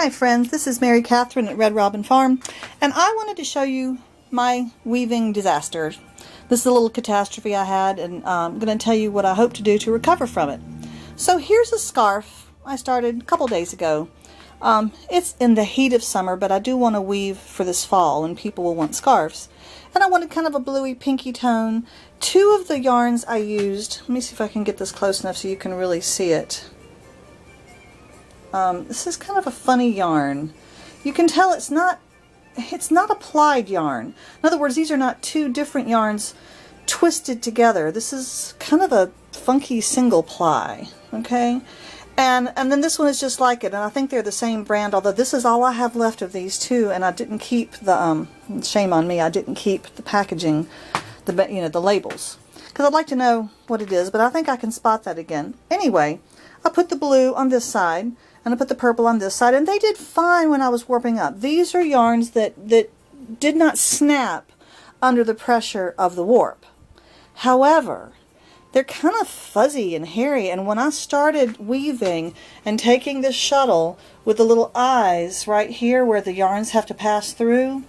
Hi friends, this is Mary Catherine at Red Robin Farm, and I wanted to show you my weaving disaster. This is a little catastrophe I had, and I'm going to tell you what I hope to do to recover from it. So here's a scarf I started a couple days ago. It's in the heat of summer, but I do want to weave for this fall, and people will want scarves. And I wanted kind of a bluey pinky tone. Two of the yarns I used, let me see if I can get this close enough so you can really see it. This is kind of a funny yarn. You can tell it's not a plied yarn. In other words, these are not two different yarns twisted together. This is kind of a funky single ply, okay? And then this one is just like it, and I think they're the same brand, although this is all I have left of these two, and I didn't keep the, shame on me, I didn't keep the packaging, the labels, because I'd like to know what it is, but I think I can spot that again. Anyway, I put the blue on this side, and I put the purple on this side, and they did fine when I was warping up. These are yarns that did not snap under the pressure of the warp. However, they're kind of fuzzy and hairy, and when I started weaving and taking this shuttle with the little eyes right here where the yarns have to pass through,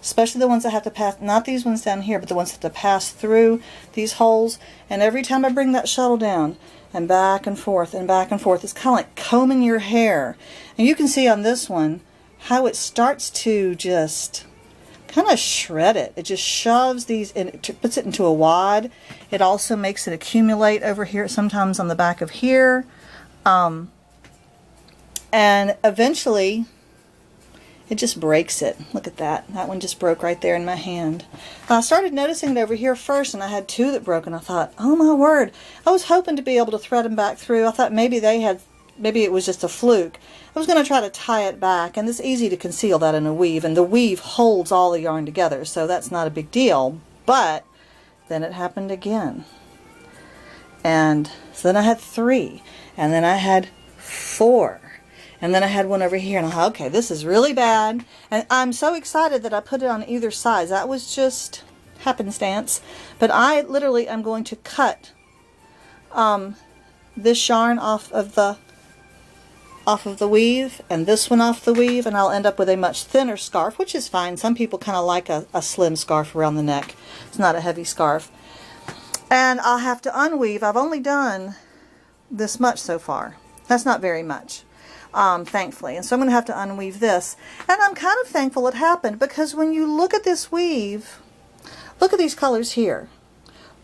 especially the ones that have to pass, not these ones down here, but the ones that have to pass through these holes, and every time I bring that shuttle down, and back and forth, it's kind of like combing your hair. And you can see on this one how it starts to just kind of shred it. It just shoves these in, it puts it into a wad. It also makes it accumulate over here, sometimes on the back of here. And eventually it just breaks it. Look at that. That one just broke right there in my hand. I started noticing it over here first, and I had two that broke, and I thought, oh my word. I was hoping to be able to thread them back through. I thought maybe it was just a fluke. I was going to try to tie it back, and it's easy to conceal that in a weave, and the weave holds all the yarn together, so that's not a big deal. But then it happened again. And so then I had 3, and then I had 4. And then I had one over here, and I thought, okay, this is really bad. And I'm so excited that I put it on either side. That was just happenstance. But I literally am going to cut this yarn off of the weave, and this one off the weave, and I'll end up with a much thinner scarf, which is fine. Some people kind of like a slim scarf around the neck. It's not a heavy scarf. And I'll have to unweave. I've only done this much so far. That's not very much. Thankfully. And so I'm going to have to unweave this. And I'm kind of thankful it happened, because when you look at this weave, look at these colors here.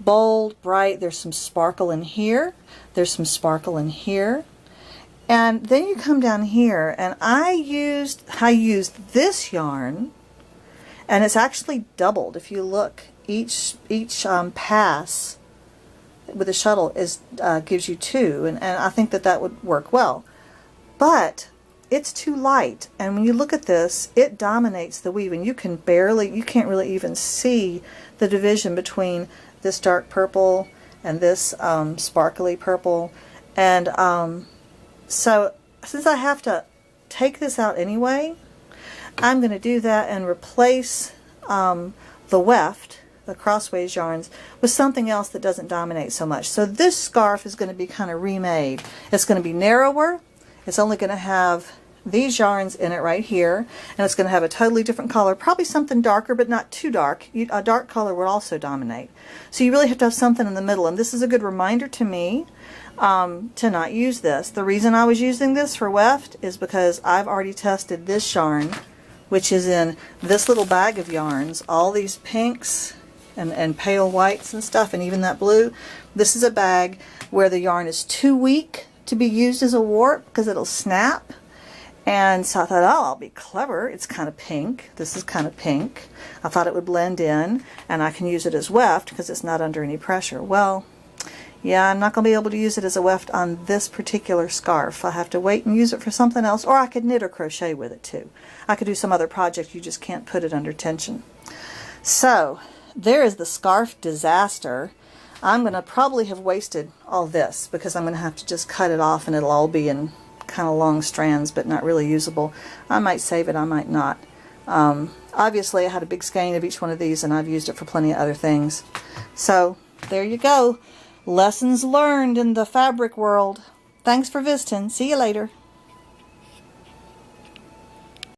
Bold, bright, there's some sparkle in here, there's some sparkle in here. And then you come down here, and I used this yarn, and it's actually doubled. If you look, each pass with the shuttle gives you 2, and I think that would work well. But it's too light, and when you look at this, it dominates the weave, and you can't really even see the division between this dark purple and this sparkly purple. And so since I have to take this out anyway, I'm going to do that and replace the weft, the crossways yarns, with something else that doesn't dominate so much. So this scarf is going to be kind of remade. It's going to be narrower. It's only going to have these yarns in it right here, and it's going to have a totally different color, probably something darker, but not too dark. A dark color would also dominate. So you really have to have something in the middle, and this is a good reminder to me to not use this. The reason I was using this for weft is because I've already tested this yarn, which is in this little bag of yarns, all these pinks and pale whites and stuff, and even that blue. This is a bag where the yarn is too weak to be used as a warp because it'll snap. And so I thought, oh, I'll be clever. It's kind of pink. This is kind of pink. I thought it would blend in, and I can use it as weft because it's not under any pressure. Well, yeah, I'm not going to be able to use it as a weft on this particular scarf. I have to wait and use it for something else, or I could knit or crochet with it too. I could do some other project. You just can't put it under tension. So there is the scarf disaster. I'm going to probably have wasted all this because I'm going to have to just cut it off, and it'll all be in kind of long strands, but not really usable. I might save it, I might not. Obviously I had a big skein of each one of these, and I've used it for plenty of other things. So there you go. Lessons learned in the fabric world. Thanks for visiting. See you later.